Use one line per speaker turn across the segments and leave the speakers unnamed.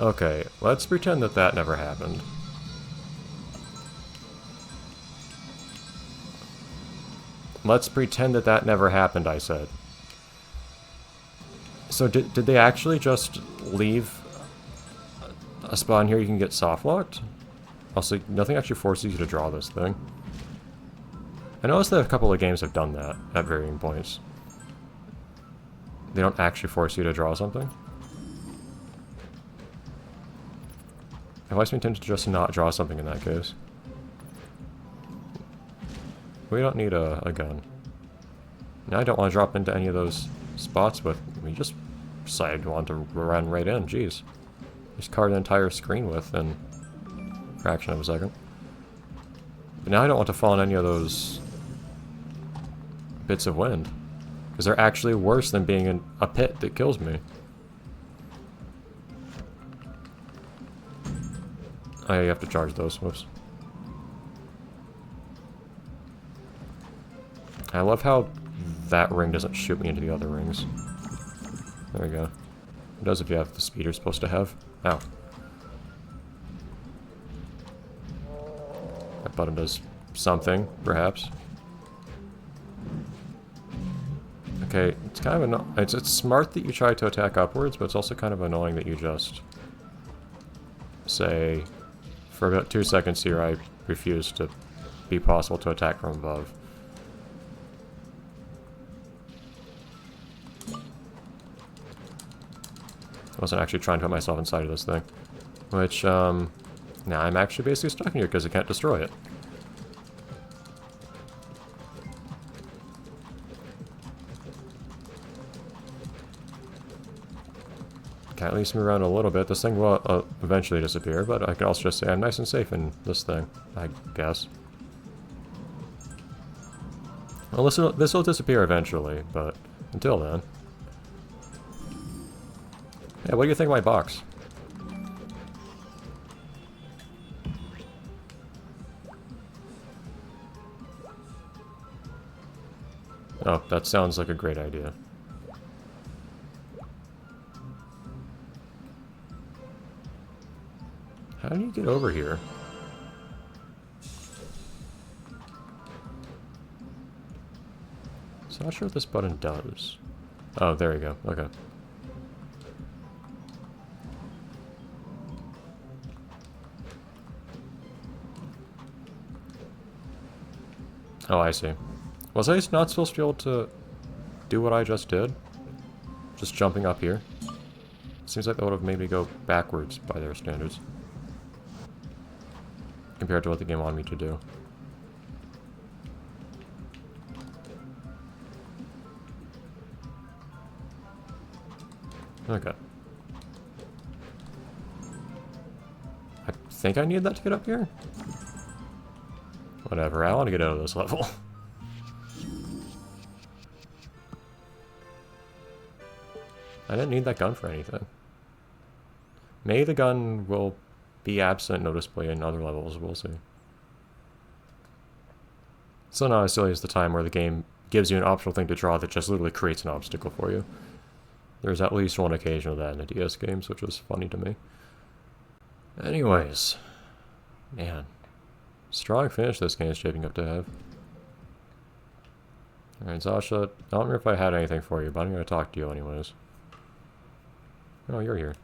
Okay, let's pretend that that never happened. Let's pretend that that never happened, I said. So did they actually just leave a spot in here you can get soft locked? Also, nothing actually forces you to draw this thing. I noticed that a couple of games have done that at varying points. They don't actually force you to draw something. I've always been tempted to just not draw something in that case. We don't need a gun. Now I don't want to drop into any of those spots, but we just decided we want to run right in. Jeez. Just carved an entire screen with in a fraction of a second. But now I don't want to fall in any of those bits of wind. Because they're actually worse than being in a pit that kills me. Oh, you have to charge those. Whoops. I love how that ring doesn't shoot me into the other rings. There we go. It does if you have the speed you're supposed to have. Ow. That button does something, perhaps. Okay, it's kind of it's smart that you try to attack upwards, but it's also kind of annoying that you just say, for about 2 seconds here, I refuse to be possible to attack from above. I wasn't actually trying to put myself inside of this thing. Which, now I'm actually basically stuck in here because I can't destroy it. Can at least move around a little bit. This thing will eventually disappear, but I can also just say I'm nice and safe in this thing, I guess. Well, this will disappear eventually, but until then. Yeah, what do you think of my box? Oh, that sounds like a great idea. How do you get over here? So I'm not sure what this button does. Oh, there we go. Okay. Oh, I see. Was I not supposed to be able to do what I just did? Just jumping up here? Seems like that would have made me go backwards by their standards. Compared to what the game wanted me to do. Okay. I think I need that to get up here? Whatever, I want to get out of this level. I didn't need that gun for anything. Maybe the gun will be absent noticeably in other levels, we'll see. So not as silly as the time where the game gives you an optional thing to draw that just literally creates an obstacle for you. There's at least one occasion of that in the DS games, which was funny to me. Anyways. Man. Strong finish this game is shaping up to have. Alright, Zasha, I don't remember if I had anything for you, but I'm going to talk to you anyways. Oh, you're here.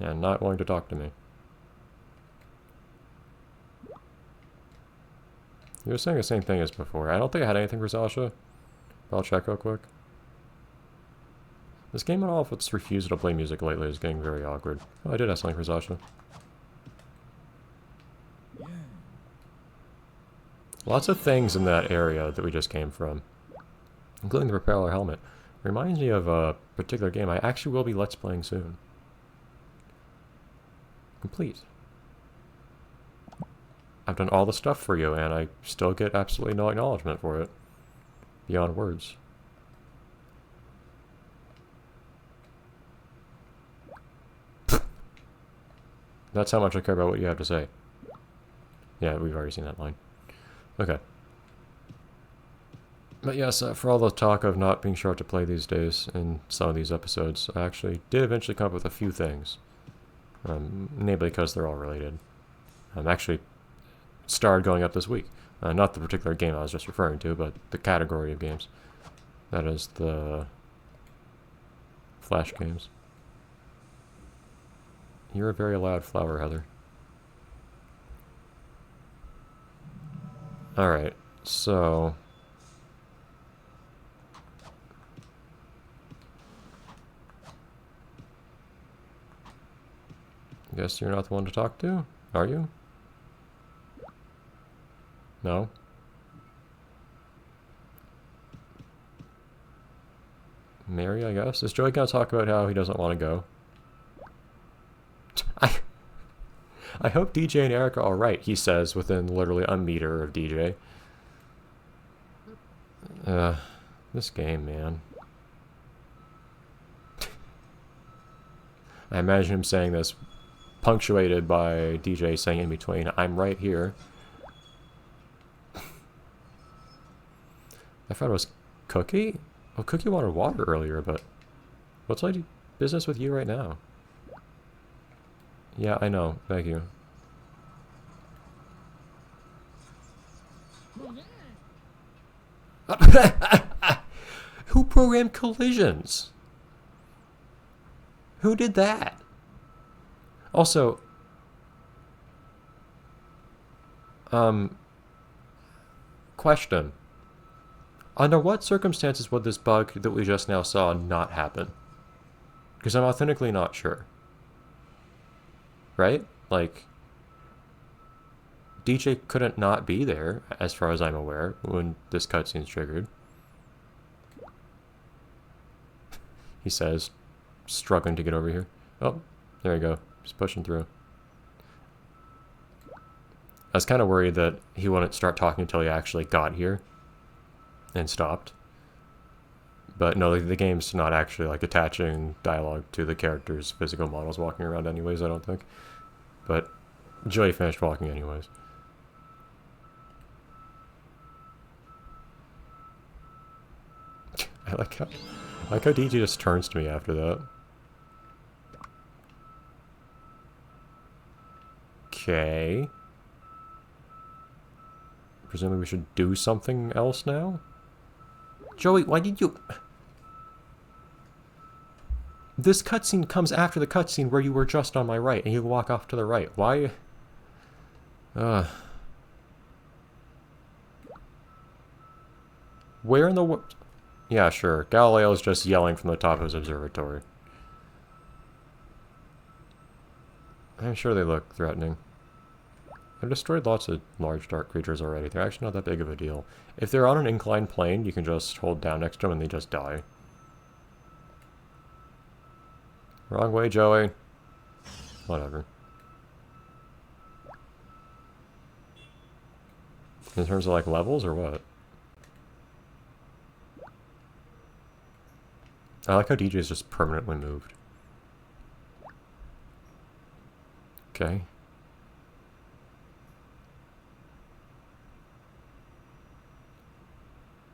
And not willing to talk to me. You were saying the same thing as before. I don't think I had anything for Zasha, but I'll check real quick. This game at all, if it's refused to play music lately, is getting very awkward. Oh, I did have something for Zasha. Lots of things in that area that we just came from, including the propeller helmet. Reminds me of a particular game I actually will be Let's Playing soon. Complete. I've done all the stuff for you, and I still get absolutely no acknowledgement for it. Beyond words. That's how much I care about what you have to say. Yeah, we've already seen that line. Okay. But yes, for all the talk of not being sure what to play these days in some of these episodes, I actually did eventually come up with a few things. namely because they're all related. Actually, started going up this week. Not the particular game I was just referring to, but the category of games. That is the Flash games. You're a very loud flower, Heather. Alright, so... Guess you're not the one to talk to, are you? No? Mary, I guess? Is Joey gonna talk about how he doesn't want to go? I hope DJ and Eric are alright, he says within literally a meter of DJ. This game, man. I imagine him saying this, punctuated by DJ saying in between, I'm right here. I thought it was Cookie? Well, Cookie wanted water earlier, but what's my business with you right now? Yeah, I know. Thank you. Who programmed collisions? Who did that? Also, question. Under what circumstances would this bug that we just now saw not happen? Because I'm authentically not sure. Right? Like, DJ couldn't not be there, as far as I'm aware, when this cutscene's triggered. He says, struggling to get over here. Oh, there you go. Just pushing through. I was kind of worried that he wouldn't start talking until he actually got here and stopped. But no, the game's not actually like attaching dialogue to the characters' physical models walking around anyways, I don't think. But Joey finished walking anyways. I like how DJ just turns to me after that. Okay. Presumably we should do something else now? Joey, why did you... This cutscene comes after the cutscene where you were just on my right, and you walk off to the right. Why? Where in the... Yeah, sure. Galileo's just yelling from the top of his observatory. I'm sure they look threatening. I've destroyed lots of large dark creatures already. They're actually not that big of a deal. If they're on an inclined plane, you can just hold down next to them and they just die. Wrong way, Joey. Whatever. In terms of like levels or what? I like how DJ's just permanently moved. Okay.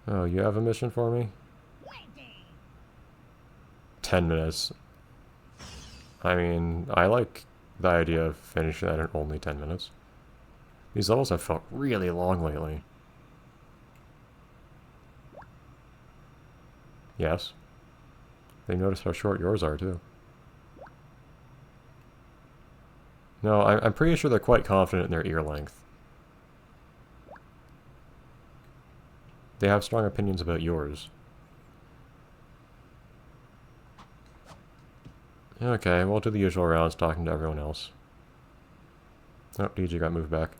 Oh, you have a mission for me? 10 minutes. I mean, I like the idea of finishing that in only 10 minutes. These levels have felt really long lately. Yes. They notice how short yours are, too. No, I'm pretty sure they're quite confident in their ear length. They have strong opinions about yours. Okay, we'll do the usual rounds talking to everyone else. Oh, DJ got moved back.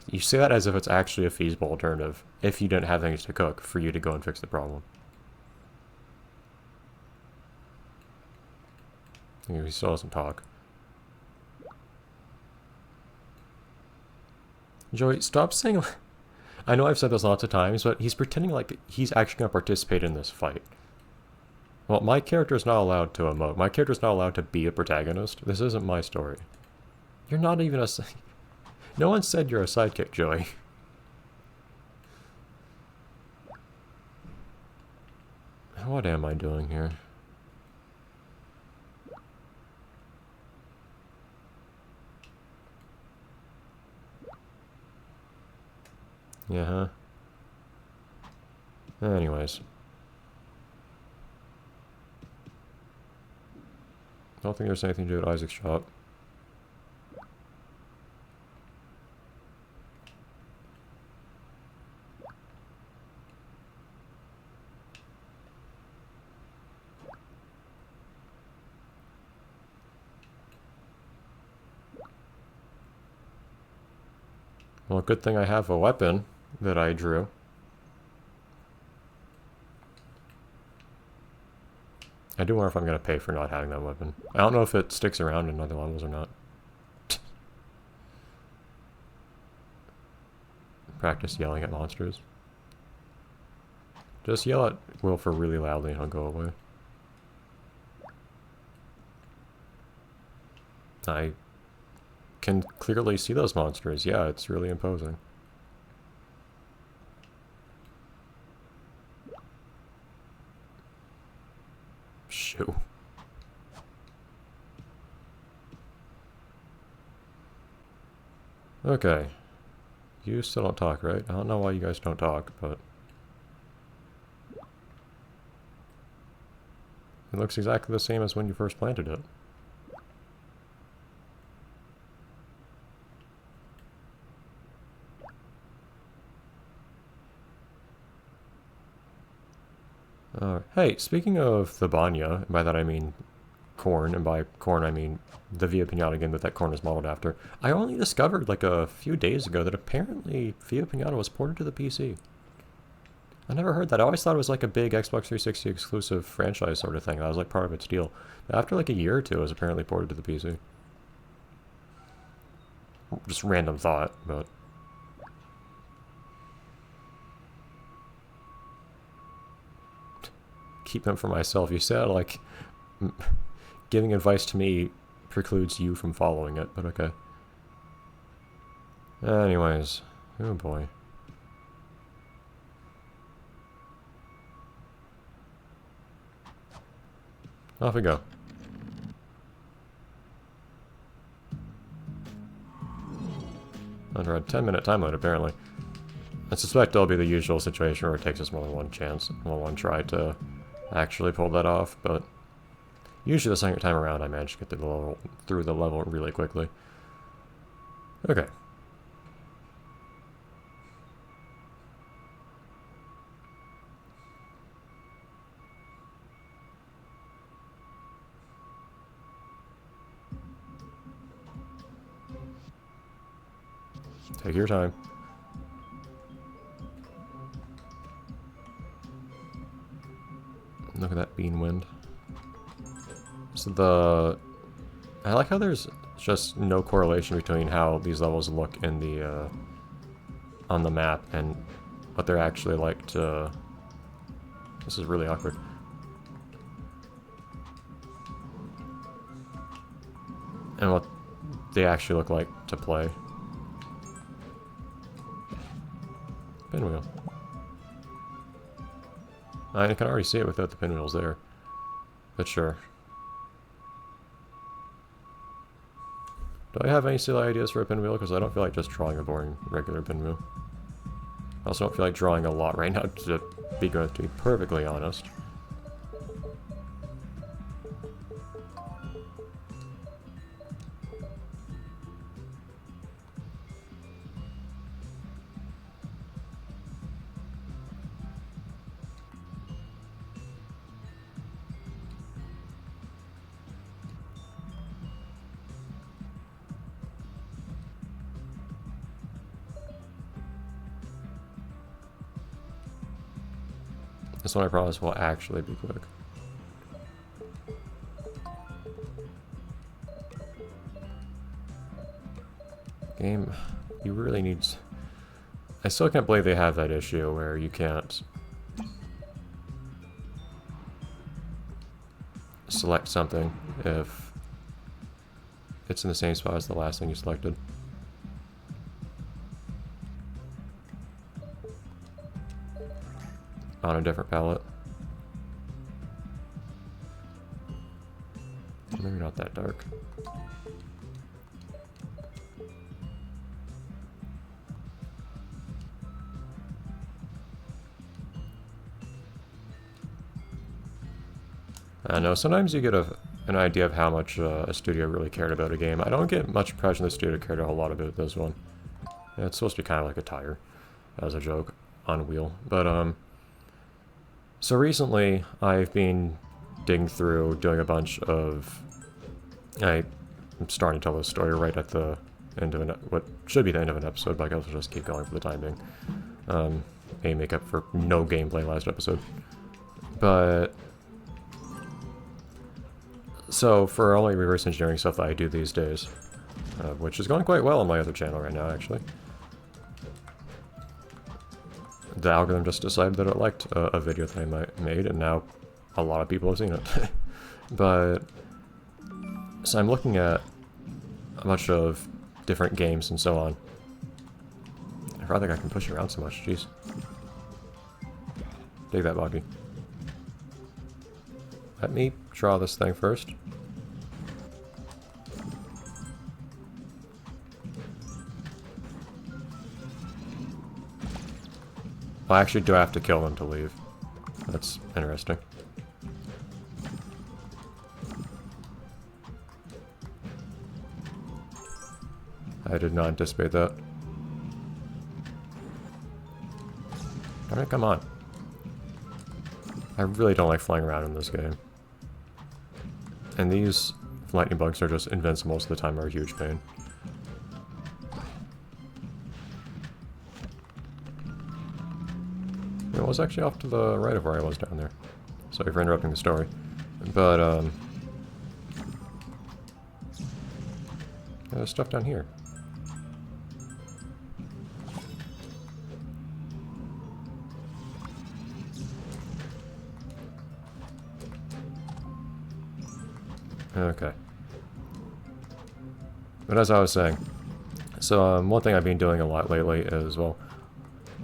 You say that as if it's actually a feasible alternative, if you didn't have things to cook, for you to go and fix the problem. He still doesn't talk. Joey, stop saying... I know I've said this lots of times, but he's pretending like he's actually going to participate in this fight. Well, my character is not allowed to emote. My character is not allowed to be a protagonist. This isn't my story. You're not even a... No one said you're a sidekick, Joey. What am I doing here? Yeah, huh? Anyways. Don't think there's anything to do at Isaac's shop. Well, good thing I have a weapon that I drew. I do wonder if I'm going to pay for not having that weapon. I don't know if it sticks around in other levels or not. Practice yelling at monsters. Just yell at Wilfur really loudly and he'll go away. I can clearly see those monsters. Yeah, it's really imposing. Shoo. Okay. You still don't talk, right? I don't know why you guys don't talk, but... It looks exactly the same as when you first planted it. Hey, speaking of the Banya, and by that I mean corn, and by corn I mean the Via Pinata game that corn is modeled after, I only discovered like a few days ago that apparently Via Pinata was ported to the PC. I never heard that. I always thought it was like a big Xbox 360 exclusive franchise sort of thing. That was like part of its deal. But after like a year or two, it was apparently ported to the PC. Just random thought, but... Keep them for myself. You said like giving advice to me precludes you from following it, but okay. Anyways, oh boy. Off we go. Under a 10-minute time limit, apparently. I suspect it'll be the usual situation where it takes us more than one chance, more than one try to actually pull that off, but usually the second time around I manage to get through the level really quickly. Okay. Take your time. Look at that bean wind. So I like how there's just no correlation between how these levels look in the on the map and what they're actually like to... This is really awkward. And what they actually look like to play. Pinwheel. I can already see it without the pinwheels there. But sure. Do I have any silly ideas for a pinwheel? Because I don't feel like just drawing a boring regular pinwheel. I also don't feel like drawing a lot right now, to be perfectly honest. This one I promise will actually be quick. Game, you really need... I still can't believe they have that issue where you can't select something if it's in the same spot as the last thing you selected. On a different palette. not that dark. I know, sometimes you get an idea of how much a studio really cared about a game. I don't get much impression the studio cared a whole lot about this one. Yeah, it's supposed to be kind of like a tire, as a joke, on a wheel. But, so recently, I've been digging through, doing a bunch of... I'm starting to tell this story right at the end of what should be the end of an episode, but I guess I'll just keep going for the time being. May make up for no gameplay last episode. But... So, for only reverse engineering stuff that I do these days, which is going quite well on my other channel right now, actually. The algorithm just decided that it liked a video that I made, and now a lot of people have seen it. But, so I'm looking at a bunch of different games and so on. I don't think I can push it around so much, jeez. Take that, Boggy. Let me draw this thing first. Well, actually, do I have to kill them to leave? That's interesting. I did not anticipate that. Alright, come on. I really don't like flying around in this game. And these lightning bugs are just invincible most of the time, are a huge pain. It was actually off to the right of where I was down there. Sorry for interrupting the story. But, there's stuff down here. Okay. But as I was saying, so one thing I've been doing a lot lately is, well,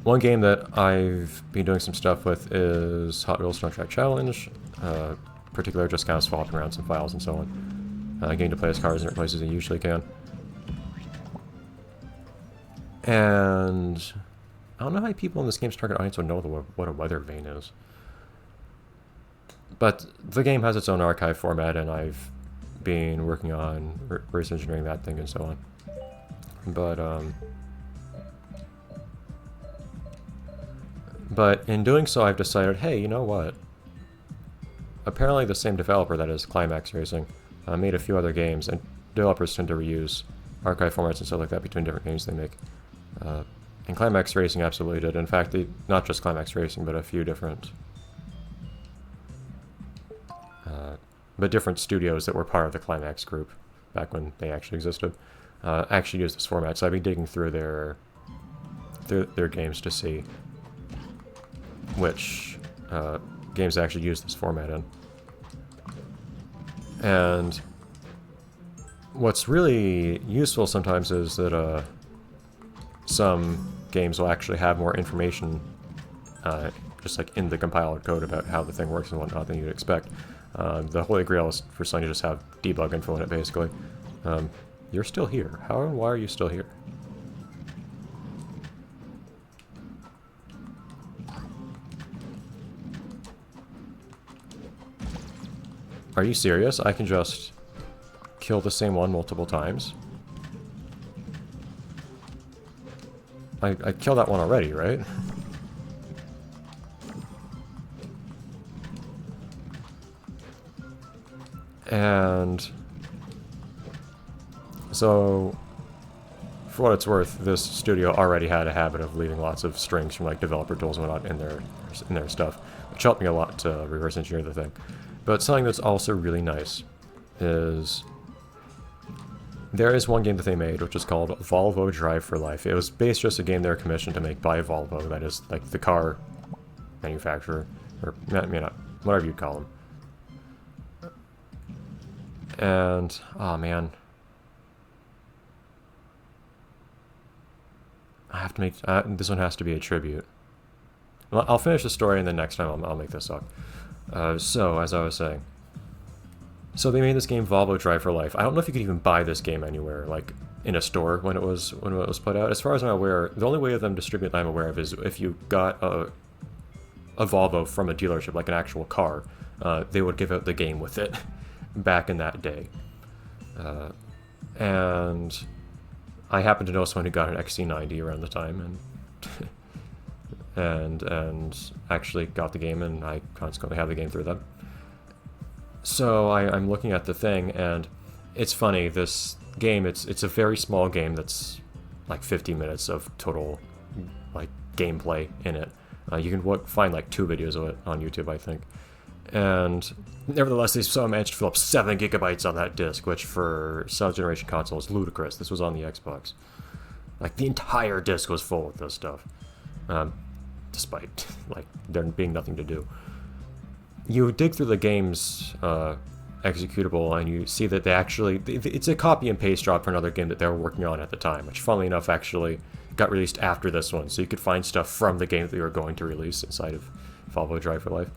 one game that I've been doing some stuff with is Hot Wheels Stunt Track Challenge, particularly just kind of swapping around some files and so on. Getting to play as cars in different places than you usually can. And I don't know how people in this game's target audience would know what a weather vane is. But the game has its own archive format, and I've been working on reverse engineering that thing and so on. But in doing so, I've decided, hey, you know what? Apparently the same developer, that is Climax Racing, made a few other games, and developers tend to reuse archive formats and stuff like that between different games they make. And Climax Racing absolutely did. In fact, not just Climax Racing, but a few different... different studios that were part of the Climax group back when they actually existed, actually used this format. So I've been digging through their games to see which games actually use this format in. And what's really useful sometimes is that some games will actually have more information just like in the compiled code about how the thing works and whatnot than you'd expect. The holy grail is for something to just have debug info in it, basically. You're still here. How and why are you still here? Are you serious? I can just kill the same one multiple times? I killed that one already, right? And so, for what it's worth, this studio already had a habit of leaving lots of strings from like developer tools and whatnot in their stuff, which helped me a lot to reverse engineer the thing. But something that's also really nice is there is one game that they made which is called Volvo Drive for Life. It was based just a game they were commissioned to make by Volvo, that is like the car manufacturer, or whatever you call them. And, oh man. I have to make, this one has to be a tribute. Well, I'll finish the story and then next time I'll make this up. So, as I was saying. So they made this game Volvo Drive for Life. I don't know if you could even buy this game anywhere, like in a store when it was put out. As far as I'm aware, the only way of them distribute that I'm aware of is if you got a Volvo from a dealership, like an actual car, they would give out the game with it back in that day. And I happened to know someone who got an XC90 around the time, and actually got the game, and I consequently have the game through them. So I'm looking at the thing, and it's funny. This game, it's a very small game that's like 50 minutes of total like gameplay in it. You can find like 2 videos of it on YouTube, I think. And nevertheless, they somehow managed to fill up 7 gigabytes on that disc, which for 7th generation console is ludicrous. This was on the Xbox. Like, the entire disc was full of this stuff. Despite, like, there being nothing to do. You dig through the game's executable, and you see that they actually... It's a copy and paste job for another game that they were working on at the time, which, funnily enough, actually got released after this one. So you could find stuff from the game that they were going to release inside of Volvo Drive for Life.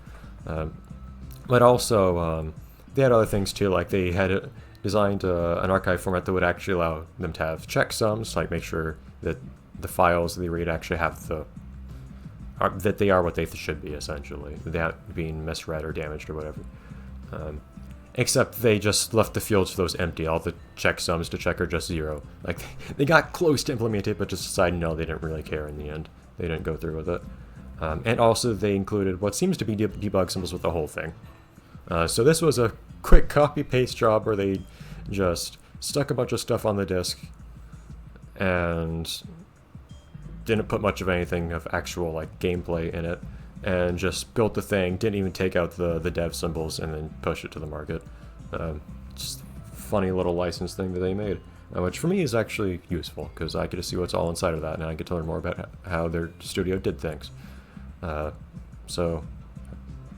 But also, they had other things too, like they had designed an archive format that would actually allow them to have checksums, like make sure that the files they read actually have that they are what they should be, essentially, without being misread or damaged or whatever. Except they just left the fields for those empty. All the checksums to check are just 0. Like, they got close to implement it, but just decided no, they didn't really care in the end. They didn't go through with it. And also they included what seems to be debug symbols with the whole thing. So this was a quick copy-paste job where they just stuck a bunch of stuff on the disk and didn't put much of anything of actual like gameplay in it, and just built the thing, didn't even take out the dev symbols, and then push it to the market. Just a funny little license thing that they made, which for me is actually useful, because I get to see what's all inside of that, and I get to learn more about how their studio did things. So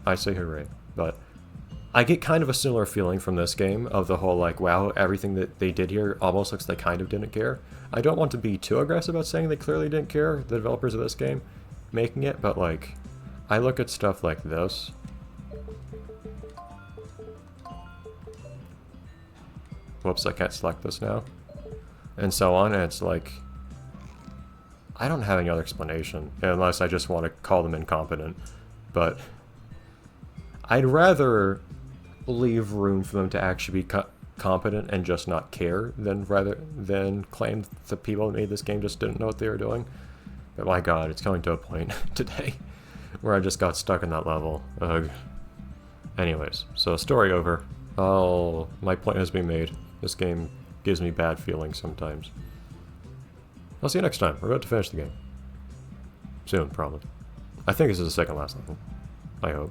I say hooray. But I get kind of a similar feeling from this game of the whole, like, wow, everything that they did here almost looks like they kind of didn't care. I don't want to be too aggressive about saying they clearly didn't care, the developers of this game, making it, but, like, I look at stuff like this. Whoops, I can't select this now. And so on, and it's like, I don't have any other explanation, unless I just want to call them incompetent, but I'd rather leave room for them to actually be competent and just not care than claim the people who made this game just didn't know what they were doing. But my god, it's coming to a point today where I just got stuck in that level. Ugh. Anyways, so story over. My point has been made. This game gives me bad feelings sometimes. I'll see you next time. We're about to finish the game. Soon, probably. I think this is the second last level. I hope.